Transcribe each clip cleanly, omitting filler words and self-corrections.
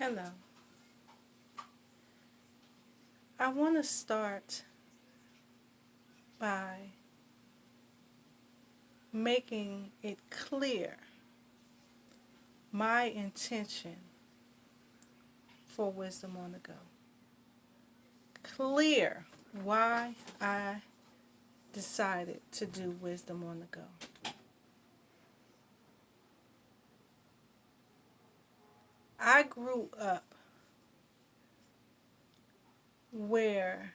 Hello. I want to start by making it clear my intention for Wisdom on the Go. Clear why I decided to do Wisdom on the Go. I grew up where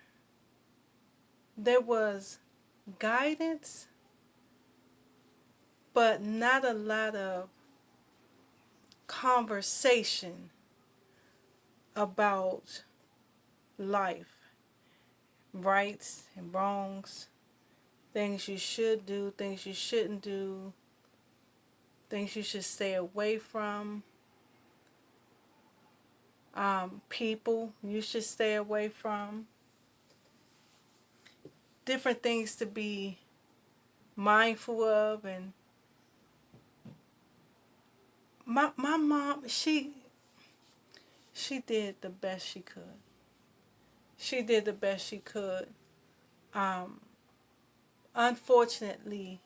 there was guidance, but not a lot of conversation about life, rights and wrongs, things you should do, things you shouldn't do, things you should stay away from, people you should stay away from, different things to be mindful of. And my mom, she did the best she could. She did the best she could. Um, Unfortunately,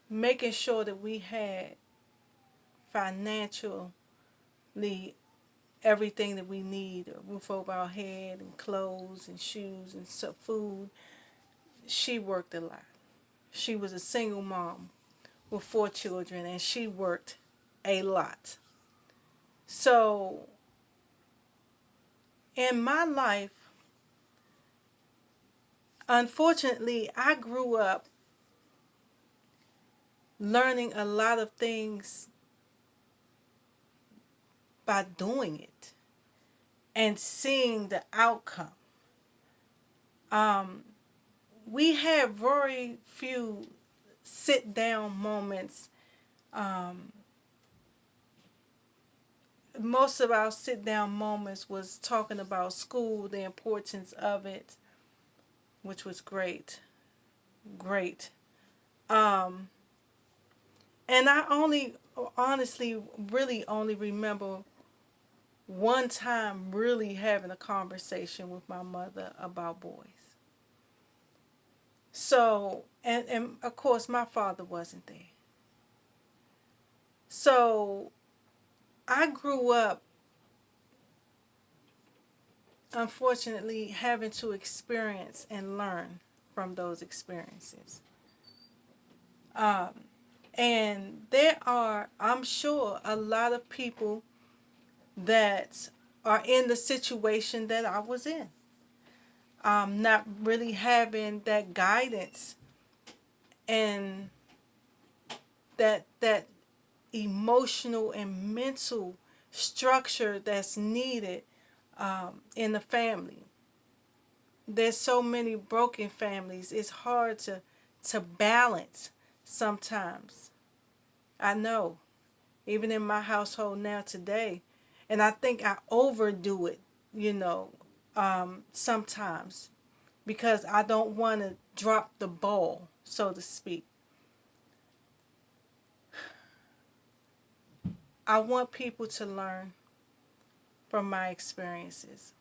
making sure that we had financially everything that we need, a roof over our head and clothes and shoes and food, she worked a lot. She was a single mom with 4 children, and she worked a lot. So in my life, unfortunately, I grew up learning a lot of things by doing it and seeing the outcome. Um, we had very few sit down moments. Um, Most of our sit down moments was talking about school, the importance of it, which was great. Great. Um, and I only, honestly, really only remember one time really having a conversation with my mother about boys. So, and of course, my father wasn't there. So, I grew up, unfortunately, having to experience and learn from those experiences. Um, and there are, I'm sure, a lot of people that are in the situation that I was in. Not really having that guidance and that emotional and mental structure that's needed in the family. There's so many broken families. It's hard to balance sometimes. I know, even in my household now today, and I think I overdo it, sometimes because I don't want to drop the ball, so to speak. I want people to learn from my experiences.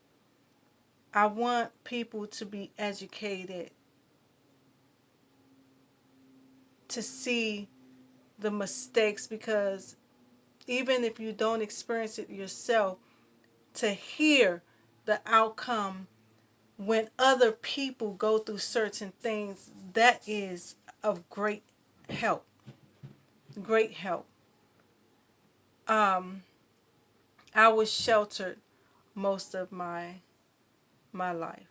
I want people to be educated to see the mistakes, because even if you don't experience it yourself, to hear the outcome when other people go through certain things, that is of great help. Great help. Um, I was sheltered most of my life.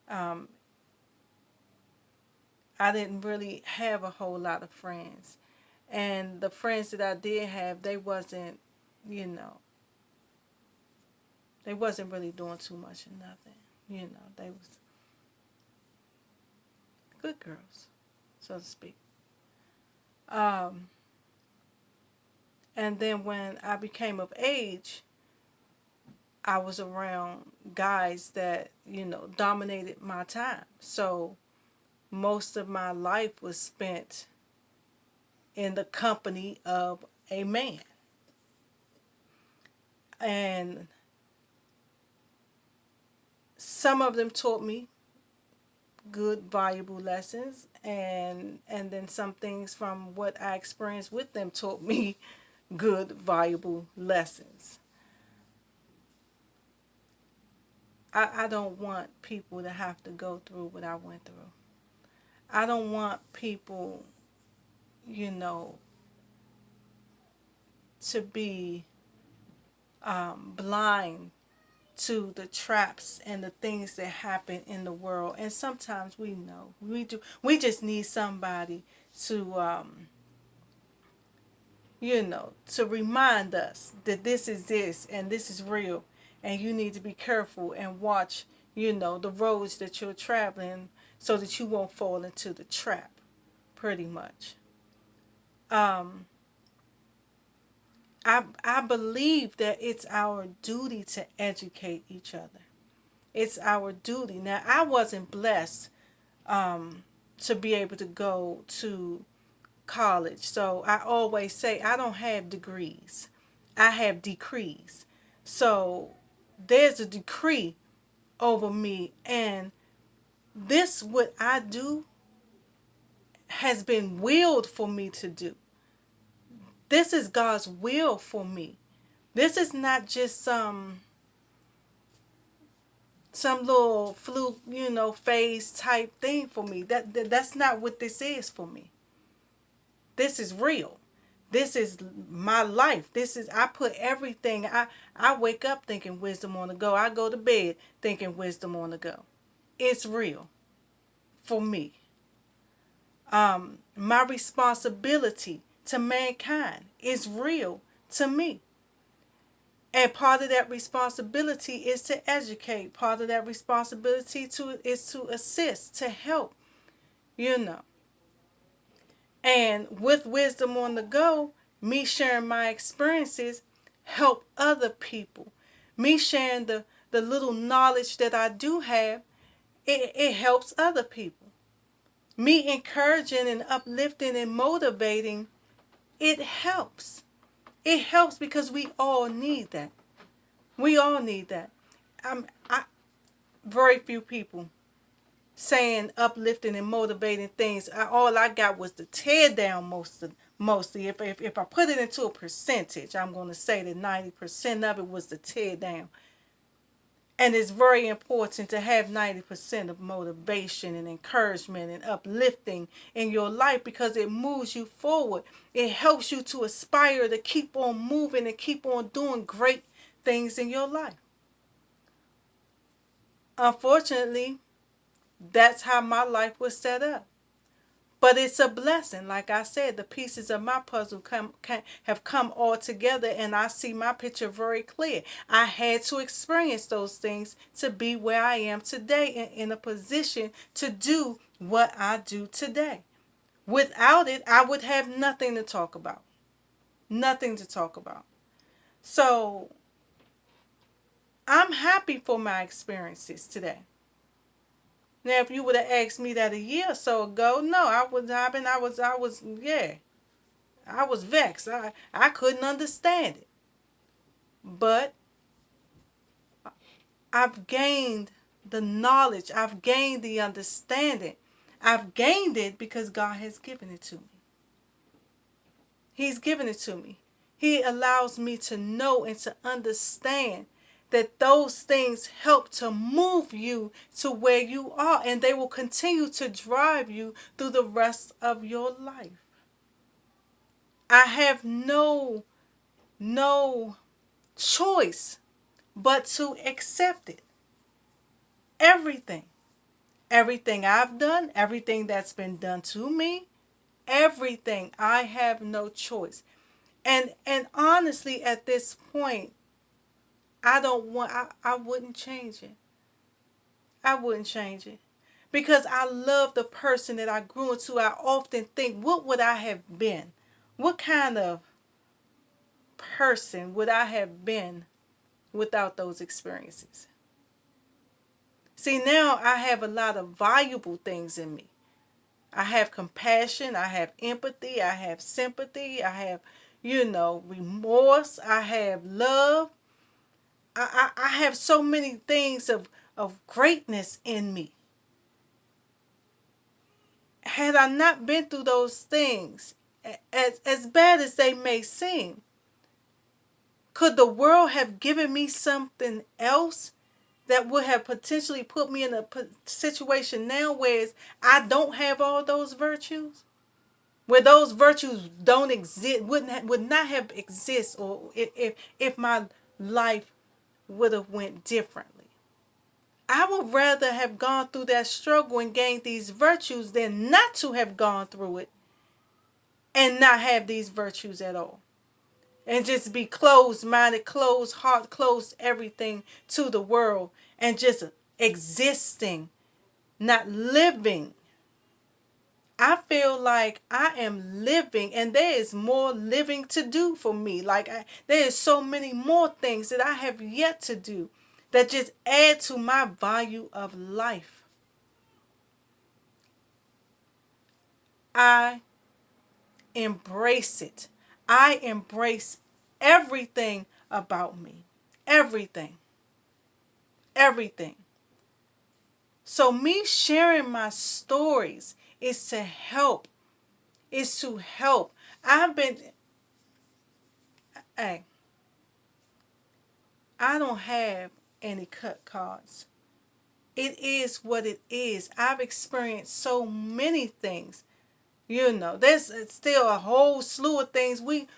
Um, I didn't really have a whole lot of friends, and the friends that I did have, you know, they wasn't really doing too much of nothing. They was good girls, so to speak. Um, and then when I became of age, I was around guys that dominated my time. So most of my life was spent in the company of a man. And some of them taught me good, valuable lessons, and then some things from what I experienced with them taught me good, valuable lessons. I don't want people to have to go through what I went through. I don't want people, you know, to be blind to the traps and the things that happen in the world. And sometimes we know we do. We just need somebody to, to remind us that this is this and this is real, and you need to be careful and watch, the roads that you're traveling so that you won't fall into the trap. Pretty much. Um, I believe that it's our duty to educate each other. It's our duty. Now, I wasn't blessed to be able to go to college. So I always say I don't have degrees. I have decrees. So there's a decree over me, and this what I do has been willed for me to do. This is God's will for me. This is not just some little fluke, phase type thing for me. That's not what this is for me. This is real. This is my life. This is I put everything. I wake up thinking wisdom on the go. I go to bed thinking wisdom on the go. It's real for me. My responsibility to mankind is real to me. And part of that responsibility is to educate. Part of that responsibility is to assist, to help, you know. And with wisdom on the go, me sharing my experiences help other people. Me sharing the little knowledge that I do have, it helps other people. Me encouraging and uplifting and motivating, it helps. It helps because we all need that. We all need that. I very few people saying uplifting and motivating things. All I got was the tear down mostly. If I put it into a percentage, I'm going to say that 90% of it was the tear down. And it's very important to have 90% of motivation and encouragement and uplifting in your life because it moves you forward. It helps you to aspire to keep on moving and keep on doing great things in your life. Unfortunately, that's how my life was set up. But it's a blessing. Like I said, the pieces of my puzzle have come all together, and I see my picture very clear. I had to experience those things to be where I am today and in a position to do what I do today. Without it, I would have nothing to talk about. Nothing to talk about. So I'm happy for my experiences today. Now, if you would have asked me that a year or so ago, no, I was having, yeah, I was vexed. I couldn't understand it. But I've gained the knowledge. I've gained the understanding. I've gained it because God has given it to me. He's given it to me. He allows me to know and to understand that those things help to move you to where you are, and they will continue to drive you through the rest of your life. I have no choice but to accept it. Everything. Everything I've done, everything that's been done to me, everything. I have no choice. And honestly at this point, I wouldn't change it. I wouldn't change it. Because I love the person that I grew into. I often think, what would I have been? What kind of person would I have been without those experiences? See, now I have a lot of valuable things in me. I have compassion, I have empathy, I have sympathy, I have, remorse, I have love, I have so many things of greatness in me. Had I not been through those things, as bad as they may seem, could the world have given me something else that would have potentially put me in a situation now where I don't have all those virtues? Where those virtues don't exist, would not have exist, or if my life would have went differently. I would rather have gone through that struggle and gained these virtues than not to have gone through it and not have these virtues at all. And just be closed minded, closed heart, closed everything to the world, and just existing, not living. I feel like I am living, and there is more living to do for me. Like there is so many more things that I have yet to do that just add to my value of life. I embrace it. I embrace everything about me. Everything. Everything. So me sharing my stories is to help. Is to help. I've been, hey, I don't have any cut cards. It is what it is. I've experienced so many things. There's still a whole slew of things we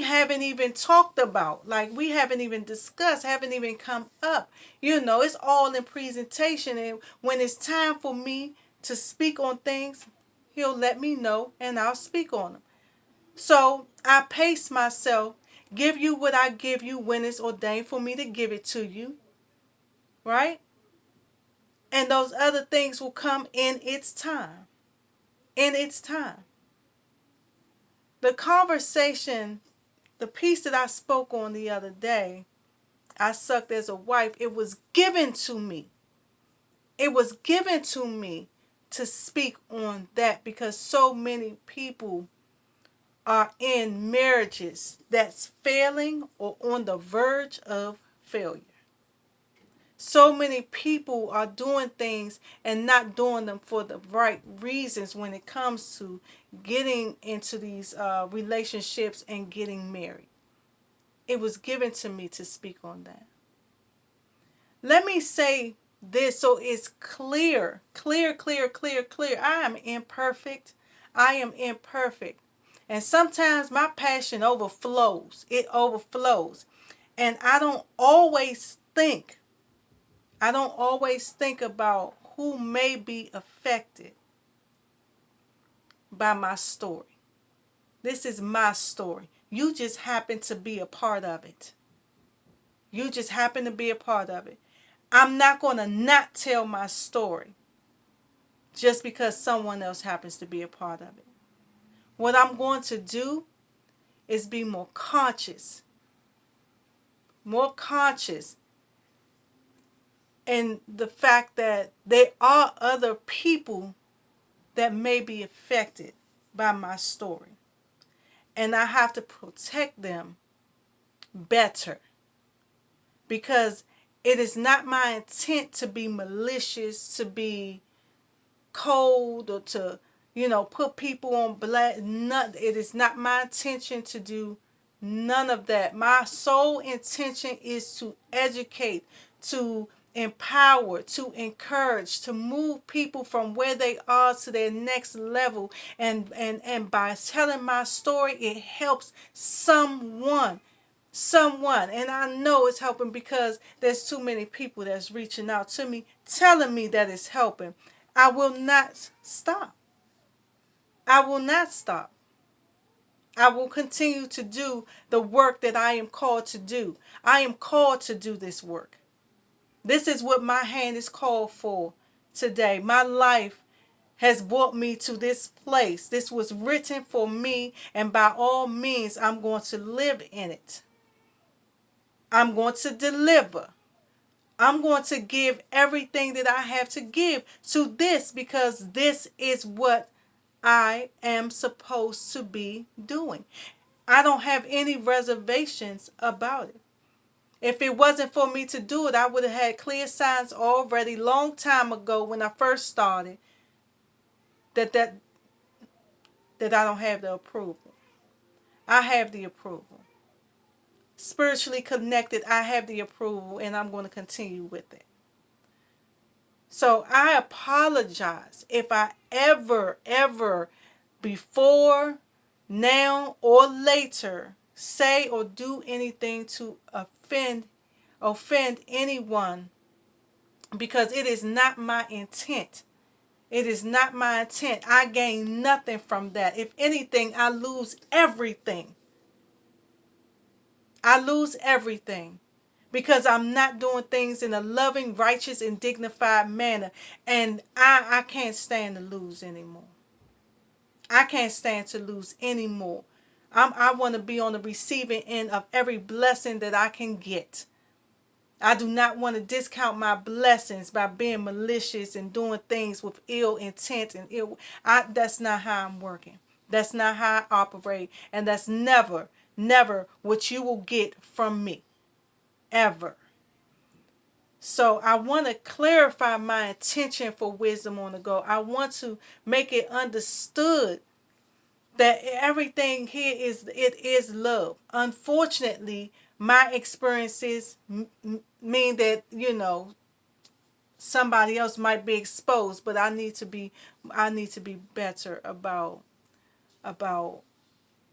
haven't even talked about. Like we haven't even discussed, haven't even come up. It's all in presentation. And when it's time for me to speak on things, he'll let me know and I'll speak on them. So I pace myself, give you what I give you when it's ordained for me to give it to you. Right? And those other things will come in its time. In its time. The conversation, the piece that I spoke on the other day, I sucked as a wife, it was given to me. It was given to me to speak on that because so many people are in marriages that's failing or on the verge of failure. So many people are doing things and not doing them for the right reasons when it comes to getting into these relationships and getting married. It was given to me to speak on that. Let me say this so it's clear, clear, clear, clear, clear. I am imperfect. I am imperfect. And sometimes my passion overflows. It overflows. And I don't always think about who may be affected by my story. This is my story. You just happen to be a part of it. You just happen to be a part of it. I'm not going to not tell my story just because someone else happens to be a part of it. What I'm going to do is be more conscious in the fact that there are other people that may be affected by my story. And I have to protect them better because it is not my intent to be malicious, to be cold, or to, put people on blast. It is not my intention to do none of that. My sole intention is to educate, to empower, to encourage, to move people from where they are to their next level. And by telling my story, it helps someone. And I know it's helping because there's too many people that's reaching out to me telling me that it's helping. I will not stop. I will not stop. I will continue to do the work that I am called to do. I am called to do this work. This is what my hand is called for today. My life has brought me to this place. This was written for me, and by all means, I'm going to live in it. I'm going to deliver. I'm going to give everything that I have to give to this because this is what I am supposed to be doing. I don't have any reservations about it. If it wasn't for me to do it, I would have had clear signs already long time ago when I first started that that that I don't have the approval. I have the approval. Spiritually connected, I have the approval, and I'm going to continue with it. So I apologize if I ever, before, now, or later, say or do anything to offend anyone, because it is not my intent. It is not my intent. I gain nothing from that. If anything, I lose everything. I lose everything because I'm not doing things in a loving, righteous, and dignified manner. And I can't stand to lose anymore. I can't stand to lose anymore. I want to be on the receiving end of every blessing that I can get. I do not want to discount my blessings by being malicious and doing things with ill intent and ill. That's not how I'm working. That's not how I operate. And that's never what you will get from me. Ever. So I want to clarify my intention for Wisdom on the Go. I want to make it understood that everything here is love. Unfortunately, my experiences mean that somebody else might be exposed, but I need to be better about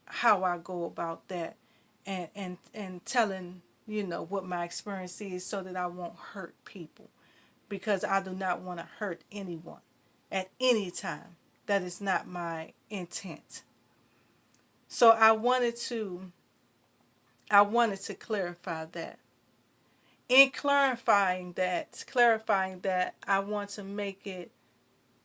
how I go about that, and telling what my experience is so that I won't hurt people, because I do not want to hurt anyone at any time. That is not my intent. So I wanted to clarify that. In clarifying that, I want to make it,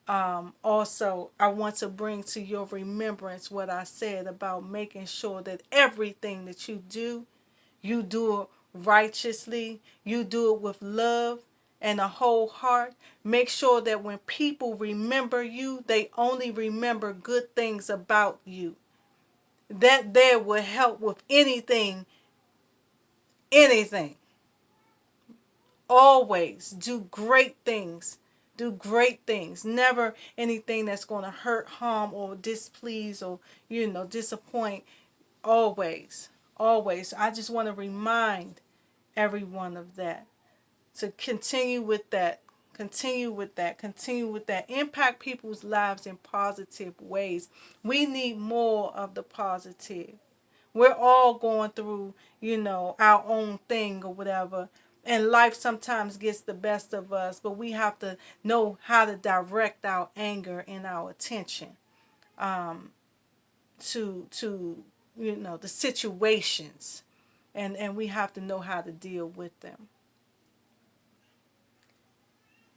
also, I want to bring to your remembrance what I said about making sure that everything that you do it righteously, you do it with love and a whole heart. Make sure that when people remember you, they only remember good things about you. That there will help with anything. Always do great things. Do great things. Never anything that's going to hurt, harm, or displease, or disappoint. Always. Always. I just want to remind everyone of that. To continue with that. Continue with that. Continue with that. Impact people's lives in positive ways. We need more of the positive. We're all going through, our own thing or whatever. And life sometimes gets the best of us, but we have to know how to direct our anger and our attention, to the situations, and we have to know how to deal with them.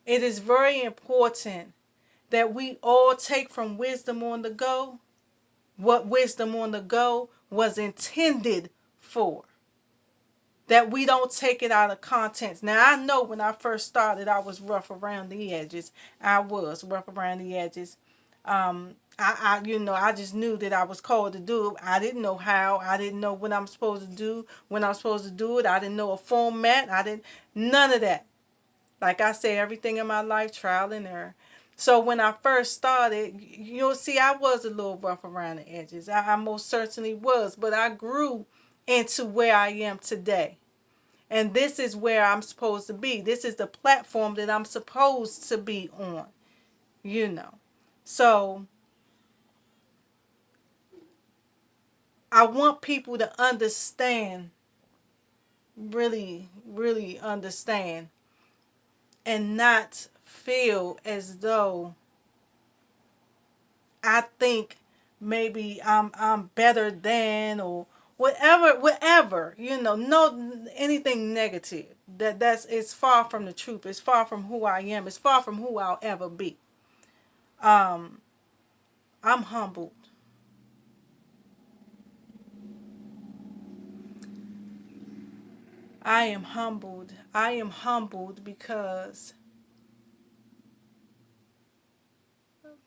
It is very important that we all take from Wisdom on the Go what Wisdom on the Go was intended for. That we don't take it out of context. Now, I know when I first started, I was rough around the edges. I was rough around the edges. I just knew that I was called to do it. I didn't know how. I didn't know what I'm supposed to do, when I'm supposed to do it. I didn't know a format. None of that. Like I say, everything in my life, trial and error. So when I first started, you'll see I was a little rough around the edges. I most certainly was. But I grew into where I am today. And this is where I'm supposed to be. This is the platform that I'm supposed to be on. You know. So I want people to understand, really, really understand, and not feel as though I think maybe I'm better than, or whatever, no, anything negative. It's far from the truth. It's far from who I am. It's far from who I'll ever be. I'm humbled. I am humbled. I am humbled because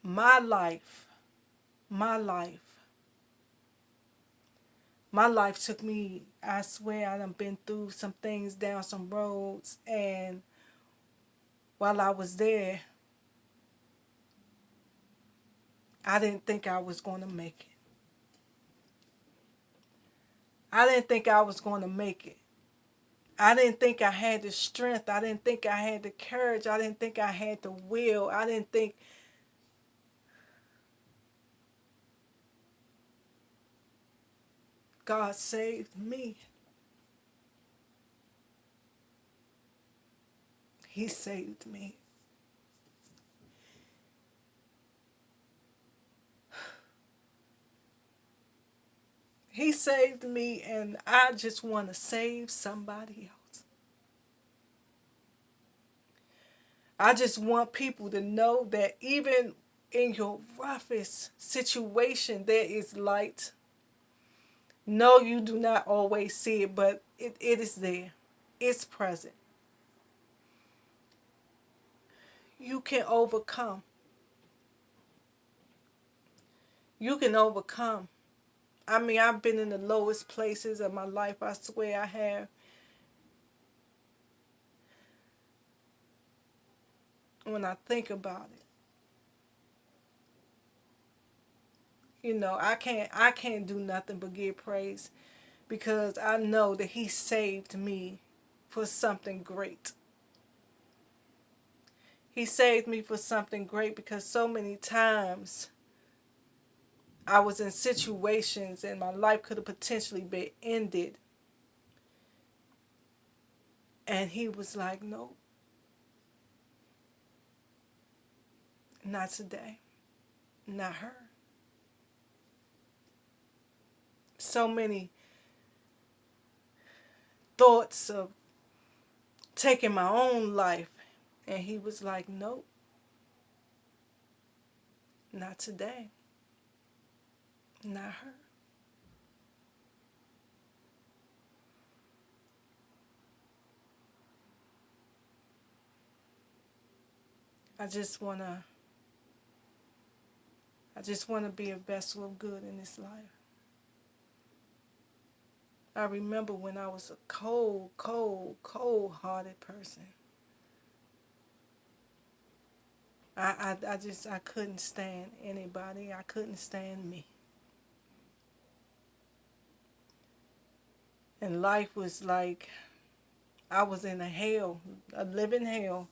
my life, my life My life took me, I swear, I done been through some things, down some roads, and while I was there, I didn't think I was going to make it. I didn't think I was going to make it. I didn't think I had the strength. I didn't think I had the courage. I didn't think I had the will. I didn't think God saved me. He saved me. He saved me, and I just want to save somebody else. I just want people to know that even in your roughest situation, there is light. No, you do not always see it, but it is there. It's present. You can overcome. You can overcome. I mean, I've been in the lowest places of my life. I swear I have. When I think about it, I can't do nothing but give praise because I know that he saved me for something great. He saved me for something great because so many times I was in situations and my life could have potentially been ended. And he was like, no, not today, not her. So many thoughts of taking my own life. And he was like, nope, not today, not her. I just wanna I just wanna be a vessel of good in this life. I remember when I was a cold, cold, cold hearted person. I couldn't stand anybody. I couldn't stand me. And life was like I was in a hell, a living hell.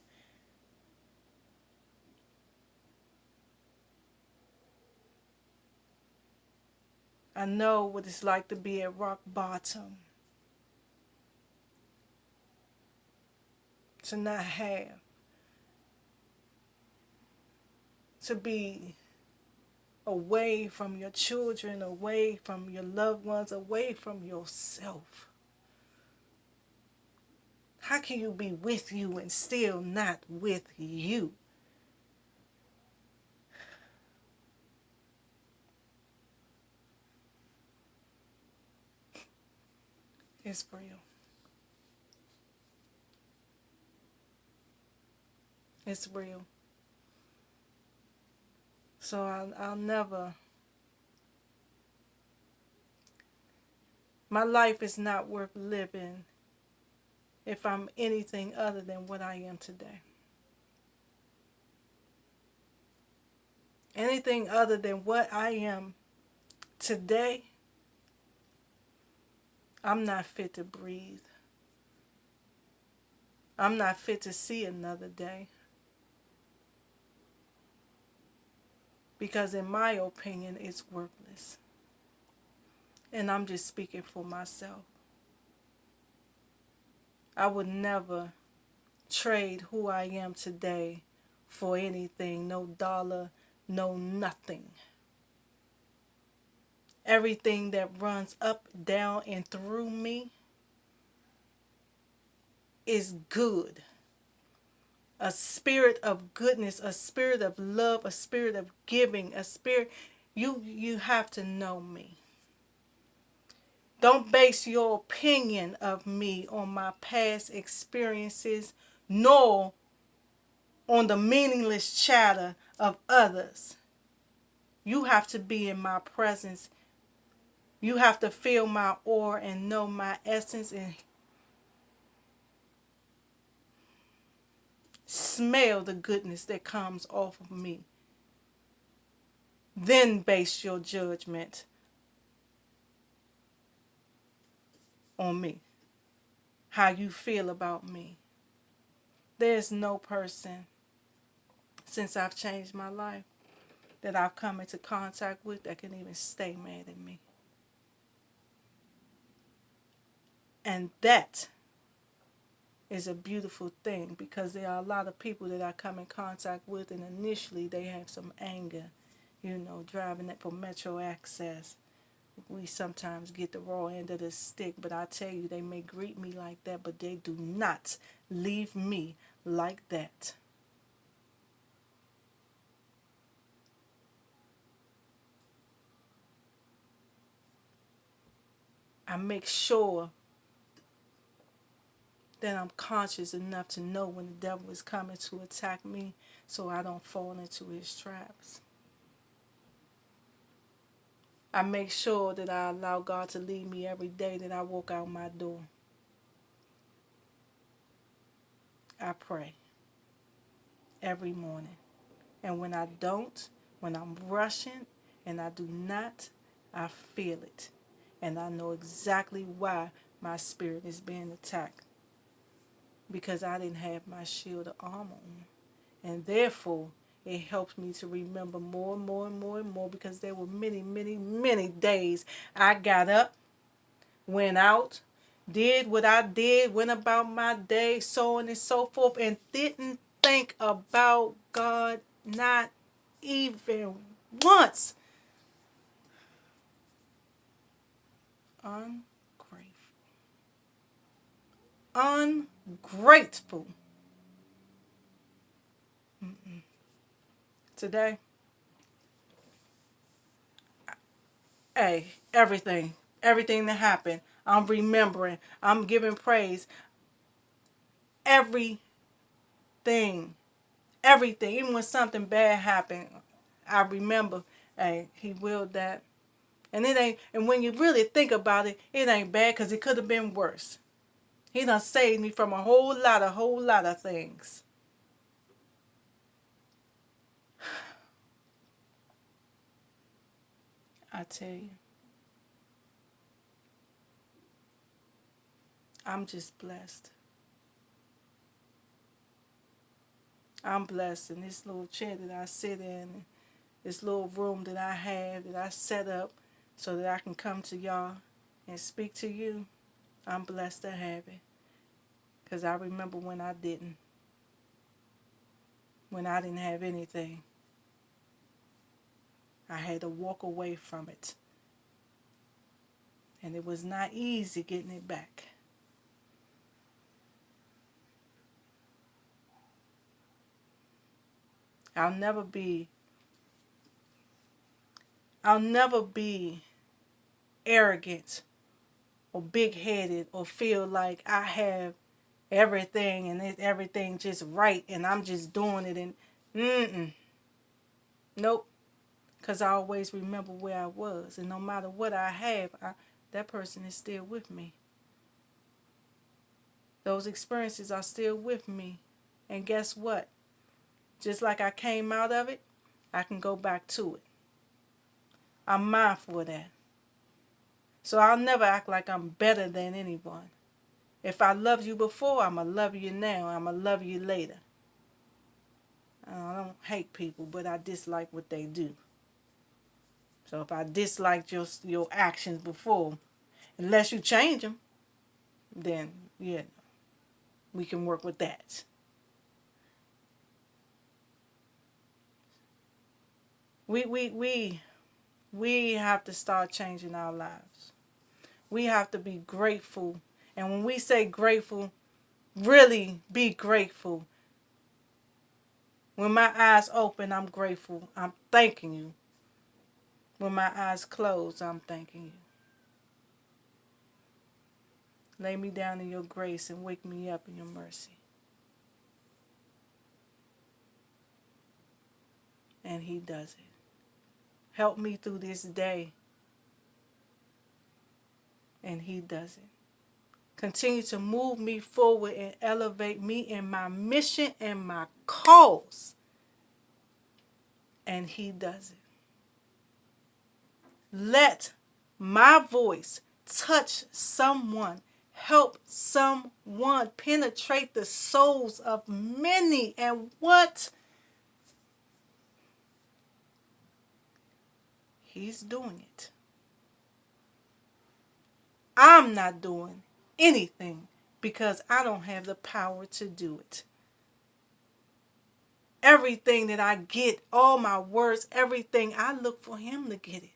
I know what it's like to be at rock bottom, to not have, to be away from your children, away from your loved ones, away from yourself. How can you be with you and still not with you? It's real. It's real. So I'll never, my life is not worth living if I'm anything other than what I am today. Anything other than what I am today, I'm not fit to breathe. I'm not fit to see another day. Because, in my opinion, it's worthless. And I'm just speaking for myself. I would never trade who I am today for anything. No dollar, no nothing. Everything that runs up, down, and through me is good. A spirit of goodness, a spirit of love, a spirit of giving, a spirit. You have to know me. Don't base your opinion of me on my past experiences, nor on the meaningless chatter of others. You have to be in my presence. You have to feel my aura and know my essence and smell the goodness that comes off of me. Then base your judgment on me, how you feel about me. There's no person since I've changed my life that I've come into contact with that can even stay mad at me. And that is a beautiful thing, because there are a lot of people that I come in contact with, and initially they have some anger, driving it for Metro Access. We sometimes get the raw end of the stick, but I tell you, they may greet me like that, but they do not leave me like that. I make sure that I'm conscious enough to know when the devil is coming to attack me, so I don't fall into his traps. I make sure that I allow God to lead me every day that I walk out my door. I pray every morning. And when I don't, when I'm rushing and I do not, I feel it. And I know exactly why my spirit is being attacked. Because I didn't have my shield of armor on. And therefore, it helps me to remember more and more and more and more, because there were many, many, many days I got up, went out, did what I did, went about my day, so on and so forth, and didn't think about God, not even once. Ungrateful. Ungrateful. Today, hey, everything that happened, I'm remembering, I'm giving praise. Everything, everything, even when something bad happened, I remember, hey, he willed that. And it ain't, and when you really think about it, it ain't bad, because it could have been worse. He done saved me from a whole lot of things. I tell you, I'm just blessed. I'm blessed in this little chair that I sit in, this little room that I have, that I set up so that I can come to y'all and speak to you. I'm blessed to have it, because I remember when I didn't, have anything. I had to walk away from it. And it was not easy getting it back. I'll never be I'll never be arrogant or big-headed or feel like I have everything and everything just right and I'm just doing it, and nope. Because I always remember where I was, and no matter what I have, that person is still with me. Those experiences are still with me. And guess what? Just like I came out of it, I can go back to it. I'm mindful of that. So I'll never act like I'm better than anyone. If I loved you before, I'm going to love you now. I'm going to love you later. I don't hate people, but I dislike what they do. So if I disliked your actions before, unless you change them, then yeah, we can work with that. We we we we have to start changing our lives. We have to be grateful. And when we say grateful, really be grateful. When my eyes open, I'm grateful. I'm thanking you. When my eyes close, I'm thanking you. Lay me down in your grace and wake me up in your mercy. And he does it. Help me through this day and he does it. Continue to move me forward and elevate me in my mission and my cause, and he does it. Let my voice touch someone, help someone, penetrate the souls of many. And what? He's doing it. I'm not doing anything because I don't have the power to do it. Everything that I get, all my words, everything, I look for him to get it.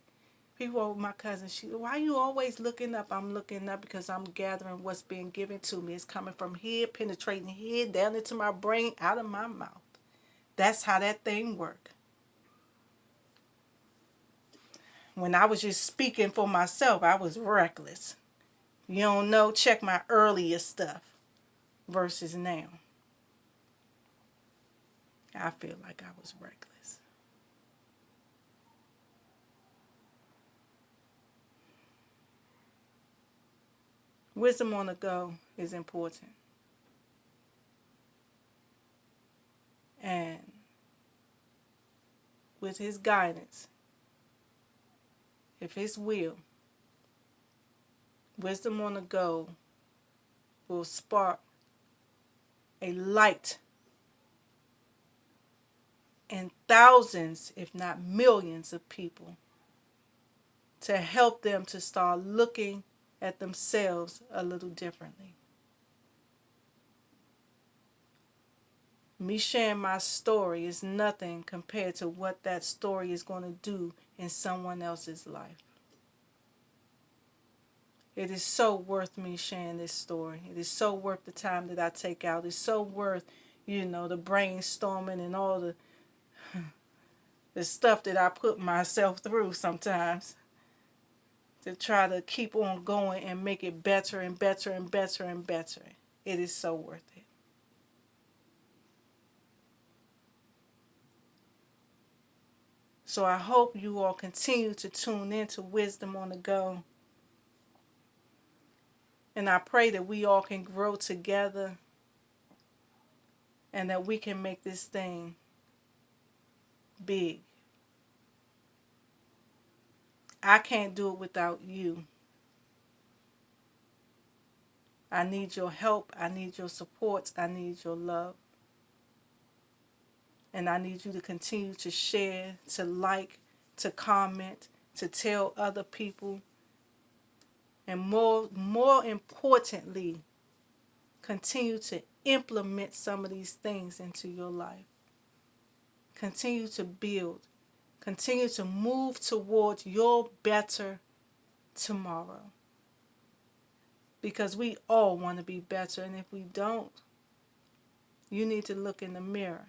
People, my cousin, why are you always looking up? I'm looking up because I'm gathering what's being given to me. It's coming from here, penetrating here, down into my brain, out of my mouth. That's how that thing works. When I was just speaking for myself, I was reckless. You don't know, check my earlier stuff versus now. I feel like I was reckless. Wisdom on the go is important. And with his guidance, if his will, wisdom on the go will spark a light in thousands, if not millions, of people to help them to start looking at themselves a little differently. Me sharing my story is nothing compared to what that story is going to do in someone else's life. It is so worth me sharing this story. It is so worth the time that I take out. It's so worth, the brainstorming and all the stuff that I put myself through sometimes to try to keep on going and make it better and better and better and better. It is so worth it. So I hope you all continue to tune in to Wisdom on the Go. And I pray that we all can grow together and that we can make this thing big. I can't do it without you. I need your help. I need your support. I need your love. And I need you to continue to share, to like, to comment, to tell other people. And more importantly, continue to implement some of these things into your life. Continue to build. Continue to move towards your better tomorrow. Because we all want to be better. And if we don't, you need to look in the mirror